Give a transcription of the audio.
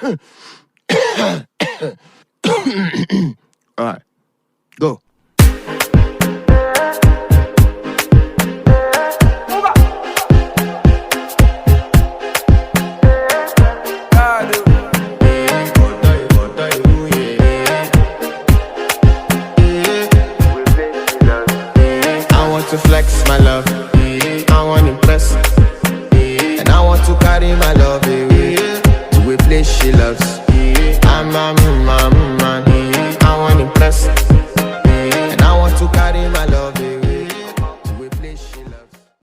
Alright, go. I want to flex my love, I want to impress, and I want to carry my love away to a place she loves.